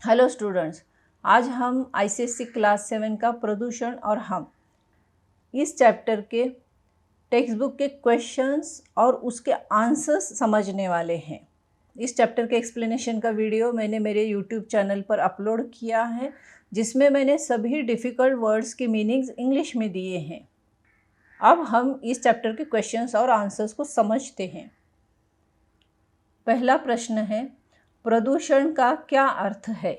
Hello students, आज हम ICSE class 7 का प्रदूषण और हम इस चैप्टर के टेक्स्ट बुक के क्वेश्चंस और उसके आंसर्स समझने वाले हैं। इस चैप्टर के एक्सप्लेनेशन का वीडियो मैंने मेरे यूट्यूब चैनल पर अपलोड किया है, जिसमें मैंने सभी डिफ़िकल्ट वर्ड्स की मीनिंग्स इंग्लिश में दिए हैं। अब हम इस चैप्टर के क्वेश्चंस और आंसर्स को समझते हैं। पहला प्रश्न है, प्रदूषण का क्या अर्थ है?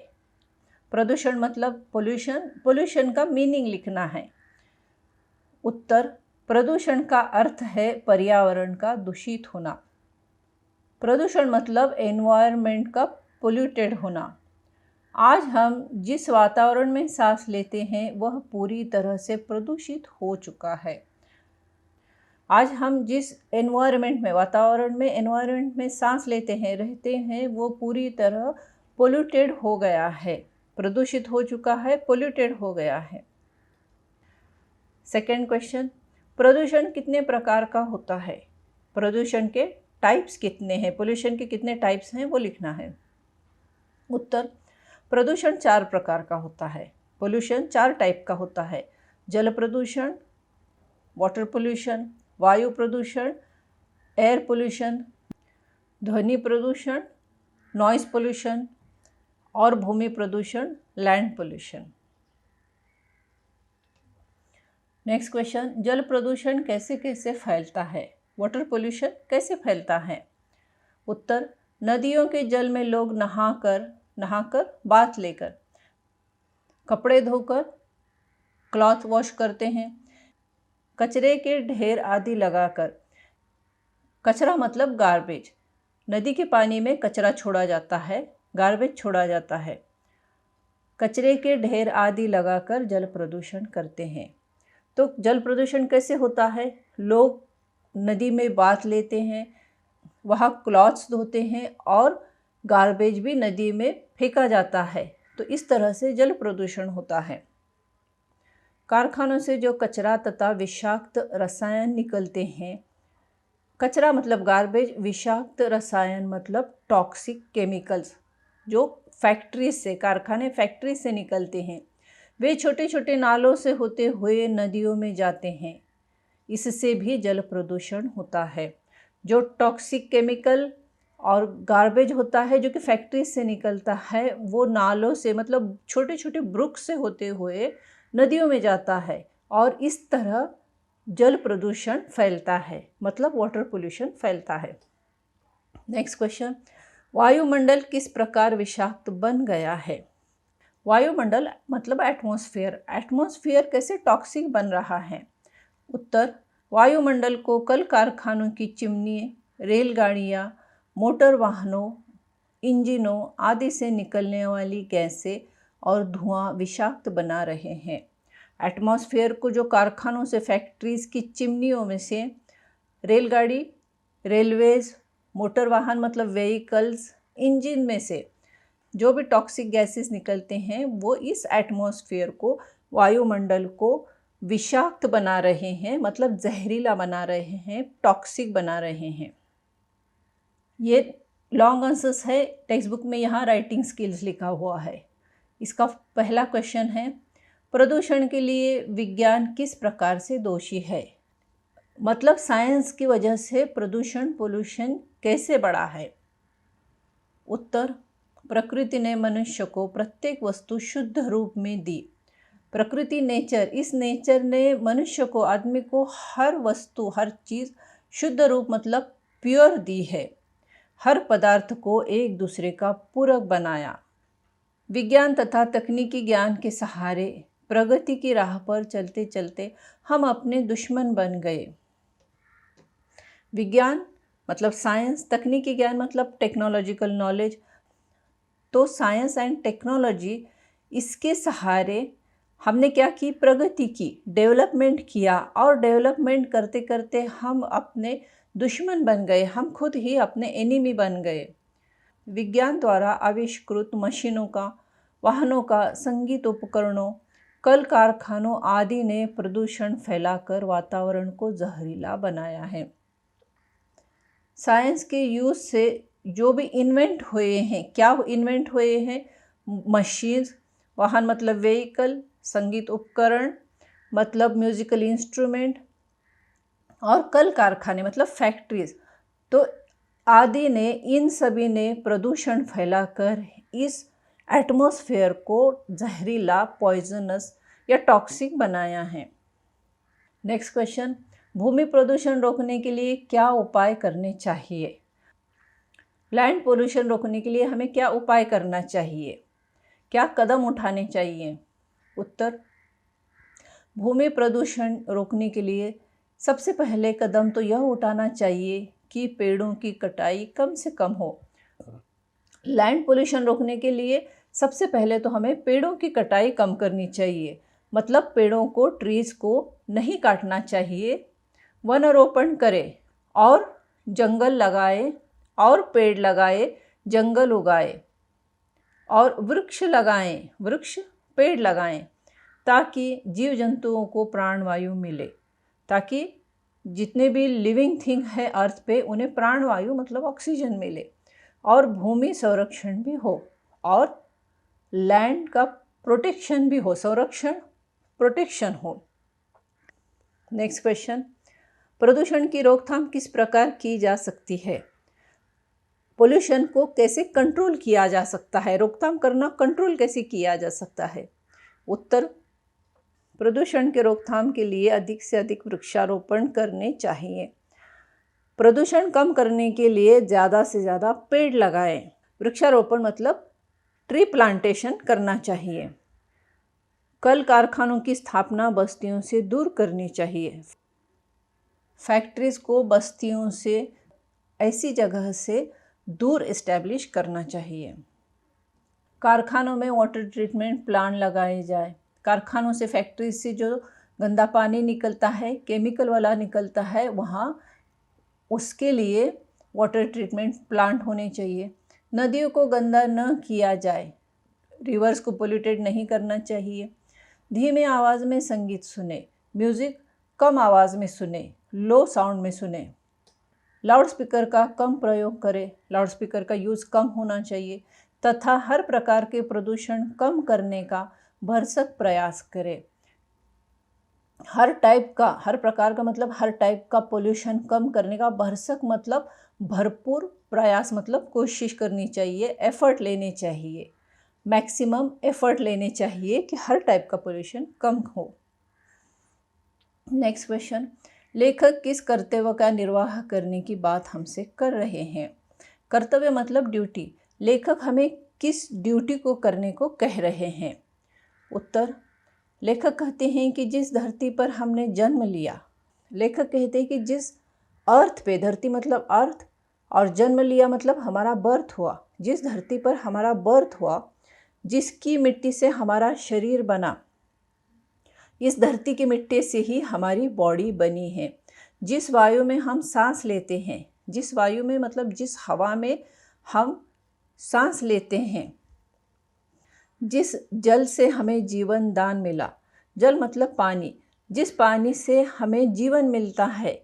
प्रदूषण मतलब पोल्यूशन का मीनिंग लिखना है। उत्तर, प्रदूषण का अर्थ है पर्यावरण का दूषित होना। प्रदूषण मतलब एनवायरनमेंट का पोल्यूटेड होना। आज हम जिस वातावरण में सांस लेते हैं वह पूरी तरह से प्रदूषित हो चुका है। आज हम जिस एनवायरनमेंट में सांस लेते हैं, रहते हैं, वो पूरी तरह पोल्यूटेड हो गया है, प्रदूषित हो चुका है, पोल्यूटेड हो गया है। सेकेंड क्वेश्चन, प्रदूषण कितने प्रकार का होता है? प्रदूषण के टाइप्स कितने हैं? पोल्यूशन के कितने टाइप्स हैं वो लिखना है। उत्तर, प्रदूषण 4 प्रकार का होता है। पोल्यूशन 4 टाइप का होता है। जल प्रदूषण, वाटर पोल्यूशन, वायु प्रदूषण, एयर पोल्यूशन, ध्वनि प्रदूषण, नॉइज़ पोल्यूशन और भूमि प्रदूषण, लैंड पोल्यूशन। नेक्स्ट क्वेश्चन, जल प्रदूषण कैसे कैसे फैलता है? वाटर पोल्यूशन कैसे फैलता है? उत्तर, नदियों के जल में लोग नहाकर बाथ लेकर, कपड़े धोकर, क्लॉथ वॉश करते हैं, कचरे के ढेर आदि लगाकर। कचरा मतलब गार्बेज। नदी के पानी में कचरा छोड़ा जाता है, गार्बेज छोड़ा जाता है। कचरे के ढेर आदि लगाकर जल प्रदूषण करते हैं। तो जल प्रदूषण कैसे होता है? लोग नदी में बाथ लेते हैं, वहाँ क्लॉथ्स धोते हैं और गार्बेज भी नदी में फेंका जाता है। तो इस तरह से जल प्रदूषण होता है। कारखानों से जो कचरा तथा विषाक्त रसायन निकलते हैं, कचरा मतलब गार्बेज, विषाक्त रसायन मतलब टॉक्सिक केमिकल्स, जो फैक्ट्री से निकलते हैं, वे छोटे छोटे नालों से होते हुए नदियों में जाते हैं। इससे भी जल प्रदूषण होता है। जो टॉक्सिक केमिकल और गार्बेज होता है जो कि फैक्ट्री से निकलता है, वो नालों से मतलब छोटे छोटे ब्रुक से होते हुए नदियों में जाता है और इस तरह जल प्रदूषण फैलता है, मतलब वाटर पोल्यूशन फैलता है। नेक्स्ट क्वेश्चन, वायुमंडल किस प्रकार विषाक्त बन गया है? वायुमंडल मतलब एटमॉस्फेयर कैसे टॉक्सिक बन रहा है? उत्तर, वायुमंडल को कल कारखानों की चिमनी, रेलगाड़ियाँ, मोटर वाहनों, इंजनों आदि से निकलने वाली गैसें और धुआं विषाक्त बना रहे हैं। एटमॉस्फेयर को जो कारखानों से, फैक्ट्रीज़ की चिमनियों में से, रेलगाड़ी, रेलवेज़, मोटर वाहन मतलब व्हीकल्स, इंजन में से जो भी टॉक्सिक गैसेस निकलते हैं वो इस एटमॉस्फेयर को, वायुमंडल को विषाक्त बना रहे हैं, मतलब जहरीला बना रहे हैं, टॉक्सिक बना रहे हैं। ये लॉन्ग आंसर्स है, टेक्स्ट बुक में यहाँ राइटिंग स्किल्स लिखा हुआ है। इसका पहला क्वेश्चन है, प्रदूषण के लिए विज्ञान किस प्रकार से दोषी है? मतलब साइंस की वजह से प्रदूषण, पोल्यूशन कैसे बढ़ा है? उत्तर, प्रकृति ने मनुष्य को प्रत्येक वस्तु शुद्ध रूप में दी। प्रकृति, इस नेचर ने मनुष्य को, आदमी को हर वस्तु, हर चीज़ शुद्ध रूप मतलब प्योर दी है। हर पदार्थ को एक दूसरे का पूरक बनाया। विज्ञान तथा तकनीकी ज्ञान के सहारे प्रगति की राह पर चलते चलते हम अपने दुश्मन बन गए। विज्ञान मतलब साइंस, तकनीकी ज्ञान मतलब टेक्नोलॉजिकल नॉलेज। तो साइंस एंड टेक्नोलॉजी, इसके सहारे हमने क्या की? प्रगति की, डेवलपमेंट किया और डेवलपमेंट करते करते हम अपने दुश्मन बन गए, हम खुद ही अपने एनिमी बन गए। विज्ञान द्वारा आविष्कृत मशीनों का, वाहनों का, संगीत उपकरणों, कल कारखानों आदि ने प्रदूषण फैलाकर वातावरण को जहरीला बनाया है। साइंस के यूज़ से जो भी इन्वेंट हुए हैं, क्या इन्वेंट हुए हैं? मशीन्स, वाहन मतलब व्हीकल, संगीत उपकरण मतलब म्यूजिकल इंस्ट्रूमेंट, और कल कारखाने मतलब फैक्ट्रीज। तो आदि ने, इन सभी ने प्रदूषण फैलाकर इस एटमॉस्फेयर को जहरीला, पॉइजनस या टॉक्सिक बनाया है। नेक्स्ट क्वेश्चन, भूमि प्रदूषण रोकने के लिए क्या उपाय करने चाहिए? लैंड पोल्यूशन रोकने के लिए हमें क्या उपाय करना चाहिए, क्या कदम उठाने चाहिए? उत्तर, भूमि प्रदूषण रोकने के लिए सबसे पहले कदम तो यह उठाना चाहिए कि पेड़ों की कटाई कम से कम हो। लैंड पोल्यूशन रोकने के लिए सबसे पहले तो हमें पेड़ों की कटाई कम करनी चाहिए, मतलब पेड़ों को, ट्रीज को नहीं काटना चाहिए। वनारोपण करें और जंगल लगाए और पेड़ लगाए, जंगल उगाए और वृक्ष लगाएं, वृक्ष पेड़ लगाएं, ताकि जीव जंतुओं को प्राणवायु मिले, ताकि जितने भी लिविंग थिंग है अर्थ पे उन्हें प्राणवायु मतलब ऑक्सीजन मिले, और भूमि संरक्षण भी हो और लैंड का प्रोटेक्शन भी हो, संरक्षण प्रोटेक्शन हो। नेक्स्ट क्वेश्चन, प्रदूषण की रोकथाम किस प्रकार की जा सकती है? पोल्यूशन को कैसे कंट्रोल किया जा सकता है, रोकथाम करना, कंट्रोल कैसे किया जा सकता है? उत्तर, प्रदूषण के रोकथाम के लिए अधिक से अधिक वृक्षारोपण करने चाहिए। प्रदूषण कम करने के लिए ज़्यादा से ज़्यादा पेड़ लगाएं। वृक्षारोपण मतलब ट्री प्लांटेशन करना चाहिए। कल कारखानों की स्थापना बस्तियों से दूर करनी चाहिए। फैक्ट्रीज को बस्तियों से, ऐसी जगह से दूर इस्टेब्लिश करना चाहिए। कारखानों में वाटर ट्रीटमेंट प्लांट लगाए जाए। कारखानों से, फैक्ट्री से जो गंदा पानी निकलता है, केमिकल वाला निकलता है, वहाँ उसके लिए वाटर ट्रीटमेंट प्लांट होने चाहिए। नदियों को गंदा न किया जाए, रिवर्स को पोल्यूटेड नहीं करना चाहिए। धीमे आवाज़ में संगीत सुने, म्यूज़िक कम आवाज़ में सुने, लो साउंड में सुने। लाउडस्पीकर का कम प्रयोग करें, लाउडस्पीकर का यूज़ कम होना चाहिए, तथा हर प्रकार के प्रदूषण कम करने का भरसक प्रयास करें। हर प्रकार का मतलब हर टाइप का पोल्यूशन कम करने का भरसक मतलब भरपूर प्रयास, मतलब कोशिश करनी चाहिए, एफर्ट लेने चाहिए, मैक्सिमम एफर्ट लेने चाहिए कि हर टाइप का पोल्यूशन कम हो। नेक्स्ट क्वेश्चन, लेखक किस कर्तव्य का निर्वाह करने की बात हमसे कर रहे हैं? कर्तव्य मतलब ड्यूटी। लेखक हमें किस ड्यूटी को करने को कह रहे हैं? उत्तर, लेखक कहते हैं कि जिस धरती पर हमने जन्म लिया, लेखक कहते हैं कि जिस अर्थ पे, धरती मतलब अर्थ और जन्म लिया मतलब हमारा बर्थ हुआ, जिस धरती पर हमारा बर्थ हुआ, जिसकी मिट्टी से हमारा शरीर बना, इस धरती की मिट्टी से ही हमारी बॉडी बनी है। जिस वायु में हम सांस लेते हैं, जिस वायु में मतलब जिस हवा में हम सांस लेते हैं, जिस जल से हमें जीवन दान मिला, जल मतलब पानी, जिस पानी से हमें जीवन मिलता है,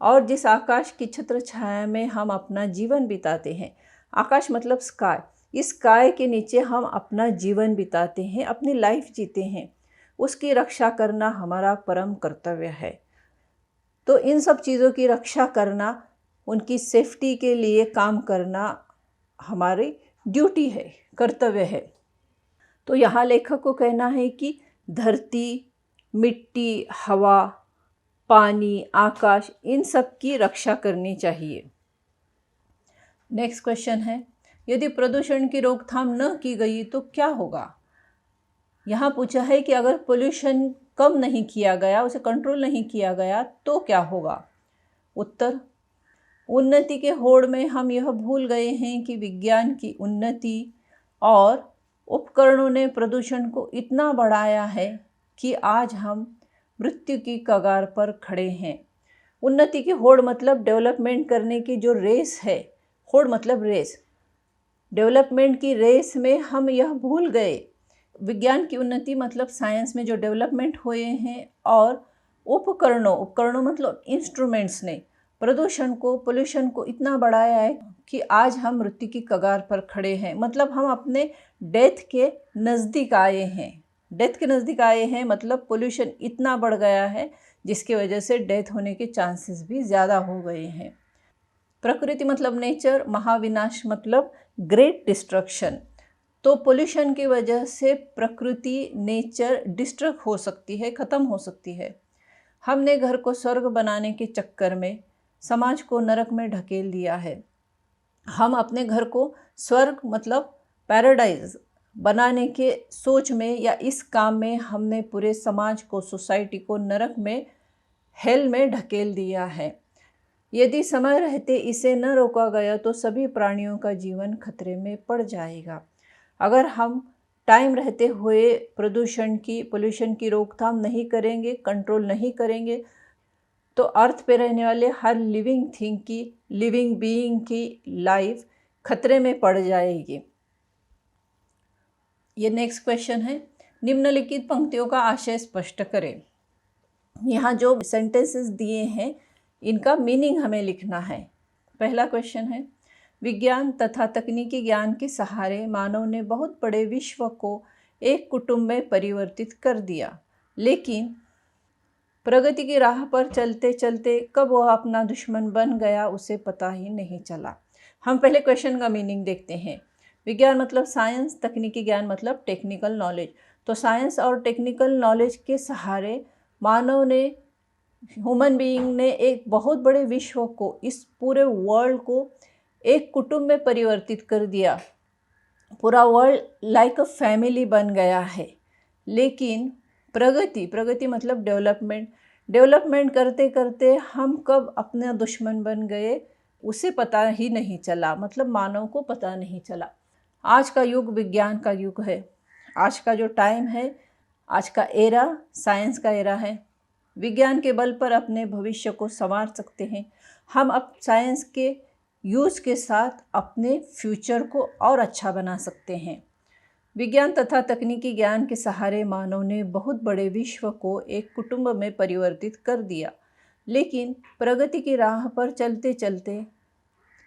और जिस आकाश की छत्र छाया में हम अपना जीवन बिताते हैं, आकाश मतलब स्काई, इस स्काई के नीचे हम अपना जीवन बिताते हैं, अपनी लाइफ जीते हैं, उसकी रक्षा करना हमारा परम कर्तव्य है। तो इन सब चीज़ों की रक्षा करना, उनकी सेफ्टी के लिए काम करना हमारी ड्यूटी है, कर्तव्य है। तो यहाँ लेखक को कहना है कि धरती, मिट्टी, हवा, पानी, आकाश, इन सब की रक्षा करनी चाहिए। नेक्स्ट क्वेश्चन है, यदि प्रदूषण की रोकथाम न की गई तो क्या होगा? यहाँ पूछा है कि अगर पोल्यूशन कम नहीं किया गया, उसे कंट्रोल नहीं किया गया तो क्या होगा? उत्तर, उन्नति के होड़ में हम यह भूल गए हैं कि विज्ञान की उन्नति और उपकरणों ने प्रदूषण को इतना बढ़ाया है कि आज हम मृत्यु की कगार पर खड़े हैं। उन्नति की होड़ मतलब डेवलपमेंट करने की जो रेस है, होड़ मतलब रेस, डेवलपमेंट की रेस में हम यह भूल गए। विज्ञान की उन्नति मतलब साइंस में जो डेवलपमेंट हुए हैं, और उपकरणों मतलब इंस्ट्रूमेंट्स ने, पोल्यूशन को इतना बढ़ाया है कि आज हम मृत्यु की कगार पर खड़े हैं। मतलब हम अपने डेथ के नज़दीक आए हैं। मतलब पोल्यूशन इतना बढ़ गया है जिसकी वजह से डेथ होने के चांसेस भी ज़्यादा हो गए हैं। प्रकृति मतलब नेचर, महाविनाश मतलब ग्रेट डिस्ट्रक्शन। तो पोल्यूशन की वजह से प्रकृति, नेचर डिस्ट्रक्ट हो सकती है, ख़त्म हो सकती है। हमने घर को स्वर्ग बनाने के चक्कर में समाज को नरक में ढकेल दिया है। हम अपने घर को स्वर्ग मतलब पैराडाइज बनाने के सोच में या इस काम में हमने पूरे समाज को, सोसाइटी को नरक में, हेल में ढकेल दिया है। यदि समय रहते इसे न रोका गया तो सभी प्राणियों का जीवन खतरे में पड़ जाएगा। अगर हम टाइम रहते हुए पोल्यूशन की रोकथाम नहीं करेंगे, कंट्रोल नहीं करेंगे, तो अर्थ पे रहने वाले हर लिविंग बीइंग की लाइफ खतरे में पड़ जाएगी। ये नेक्स्ट क्वेश्चन है, निम्नलिखित पंक्तियों का आशय स्पष्ट करें। यहाँ जो सेंटेंसेस दिए हैं इनका मीनिंग हमें लिखना है। पहला क्वेश्चन है, विज्ञान तथा तकनीकी ज्ञान के सहारे मानव ने बहुत बड़े विश्व को एक कुटुंब में परिवर्तित कर दिया, लेकिन प्रगति की राह पर चलते चलते कब वह अपना दुश्मन बन गया उसे पता ही नहीं चला। हम पहले क्वेश्चन का मीनिंग देखते हैं। विज्ञान मतलब साइंस, तकनीकी ज्ञान मतलब टेक्निकल नॉलेज। तो साइंस और टेक्निकल नॉलेज के सहारे मानव ने, ह्यूमन बीइंग ने एक बहुत बड़े विश्व को, इस पूरे वर्ल्ड को एक कुटुंब में परिवर्तित कर दिया। पूरा वर्ल्ड लाइक अ फैमिली बन गया है। लेकिन प्रगति मतलब डेवलपमेंट करते करते हम कब अपना दुश्मन बन गए उसे पता ही नहीं चला। मतलब मानव को पता नहीं चला। आज का युग विज्ञान का युग है। आज का जो टाइम है, आज का एरा साइंस का एरा है। विज्ञान के बल पर अपने भविष्य को संवार सकते हैं। हम अब साइंस के यूज़ के साथ अपने फ्यूचर को और अच्छा बना सकते हैं। विज्ञान तथा तकनीकी ज्ञान के सहारे मानव ने बहुत बड़े विश्व को एक कुटुंब में परिवर्तित कर दिया, लेकिन प्रगति की राह पर चलते चलते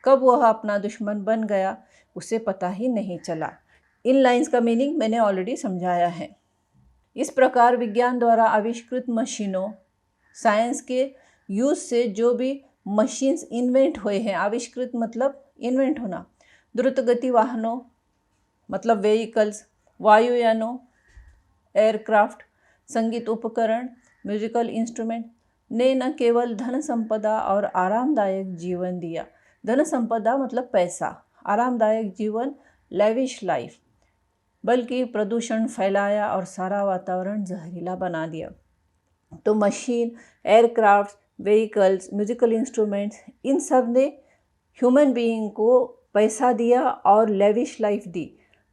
कब वह अपना दुश्मन बन गया उसे पता ही नहीं चला। इन लाइंस का मीनिंग मैंने ऑलरेडी समझाया है। इस प्रकार विज्ञान द्वारा आविष्कृत मशीनों, साइंस के यूज़ से जो भी मशीन्स इन्वेंट हुए हैं, आविष्कृत मतलब इन्वेंट होना, द्रुतगति वाहनों मतलब व्हीकल्स, वायुयानों, एयरक्राफ्ट, संगीत उपकरण, म्यूजिकल इंस्ट्रूमेंट ने न केवल धन संपदा और आरामदायक जीवन दिया, धन संपदा मतलब पैसा, आरामदायक जीवन लेविश लाइफ, बल्कि प्रदूषण फैलाया और सारा वातावरण जहरीला बना दिया। तो machine, aircraft, vehicles, musical instruments, इन सब ने ह्यूमन बीइंग को पैसा दिया और लेविश लाइफ दी,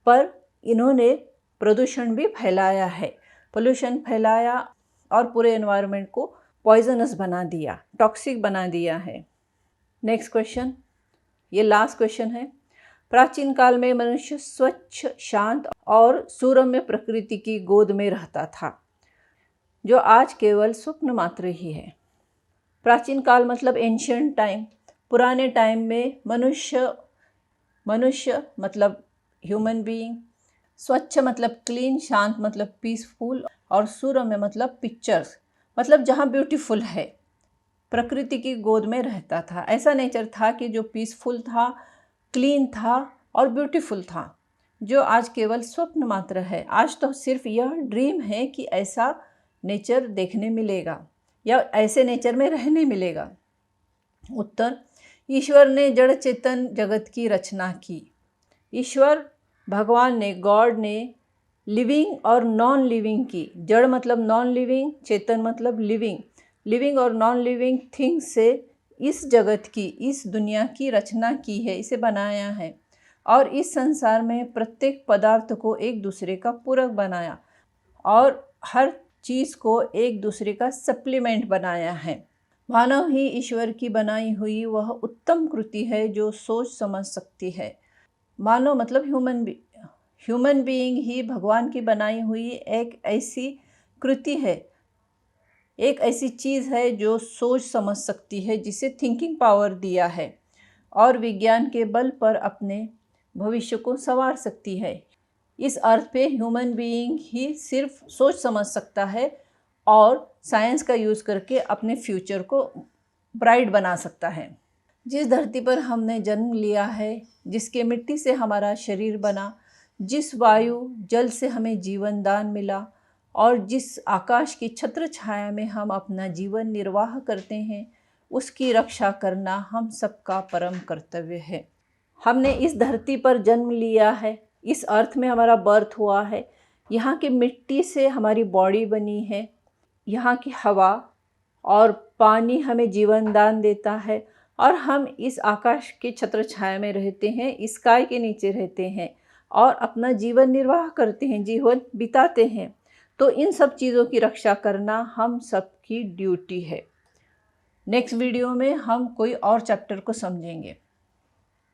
पर इन्होंने प्रदूषण भी फैलाया है। पोल्यूशन फैलाया और पूरे एनवायरनमेंट को पॉइजनस बना दिया, टॉक्सिक बना दिया है। नेक्स्ट क्वेश्चन, ये लास्ट क्वेश्चन है। प्राचीन काल में मनुष्य स्वच्छ, शांत और सुरम्य प्रकृति की गोद में रहता था, जो आज केवल स्वप्न मात्र ही है। प्राचीन काल मतलब एंशिएंट टाइम, पुराने टाइम में मनुष्य मतलब ह्यूमन बीइंग, स्वच्छ मतलब क्लीन, शांत मतलब पीसफुल और सुरम्य मतलब पिक्चर्स मतलब जहाँ ब्यूटीफुल है, प्रकृति की गोद में रहता था। ऐसा नेचर था कि जो पीसफुल था, क्लीन था और ब्यूटीफुल था, जो आज केवल स्वप्न मात्र है। आज तो सिर्फ यह ड्रीम है कि ऐसा नेचर देखने मिलेगा या ऐसे नेचर में रहने मिलेगा। उत्तर, ईश्वर ने जड़ चेतन जगत की रचना की। ईश्वर भगवान ने, गॉड ने लिविंग और नॉन लिविंग की, जड़ मतलब नॉन लिविंग, चेतन मतलब लिविंग और नॉन लिविंग थिंग्स से इस जगत की, इस दुनिया की रचना की है, इसे बनाया है। और इस संसार में प्रत्येक पदार्थ को एक दूसरे का पूरक बनाया और हर चीज़ को एक दूसरे का सप्लीमेंट बनाया है। मानव ही ईश्वर की बनाई हुई वह उत्तम कृति है जो सोच समझ सकती है। मानव मतलब ह्यूमन बीइंग ही भगवान की बनाई हुई एक ऐसी कृति है, एक ऐसी चीज़ है जो सोच समझ सकती है, जिसे थिंकिंग पावर दिया है और विज्ञान के बल पर अपने भविष्य को संवार सकती है। इस अर्थ पे ह्यूमन बीइंग ही सिर्फ सोच समझ सकता है और साइंस का यूज़ करके अपने फ्यूचर को ब्राइट बना सकता है। जिस धरती पर हमने जन्म लिया है, जिसके मिट्टी से हमारा शरीर बना, जिस वायु जल से हमें जीवन दान मिला और जिस आकाश की छत्र छाया में हम अपना जीवन निर्वाह करते हैं, उसकी रक्षा करना हम सबका परम कर्तव्य है। हमने इस धरती पर जन्म लिया है, इस अर्थ में हमारा बर्थ हुआ है, यहाँ की मिट्टी से हमारी बॉडी बनी है, यहाँ की हवा और पानी हमें जीवन दान देता है और हम इस आकाश के छत्र छाया में रहते हैं, स्काई के नीचे रहते हैं और अपना जीवन निर्वाह करते हैं, जीवन बिताते हैं। तो इन सब चीज़ों की रक्षा करना हम सबकी ड्यूटी है। नेक्स्ट वीडियो में हम कोई और चैप्टर को समझेंगे।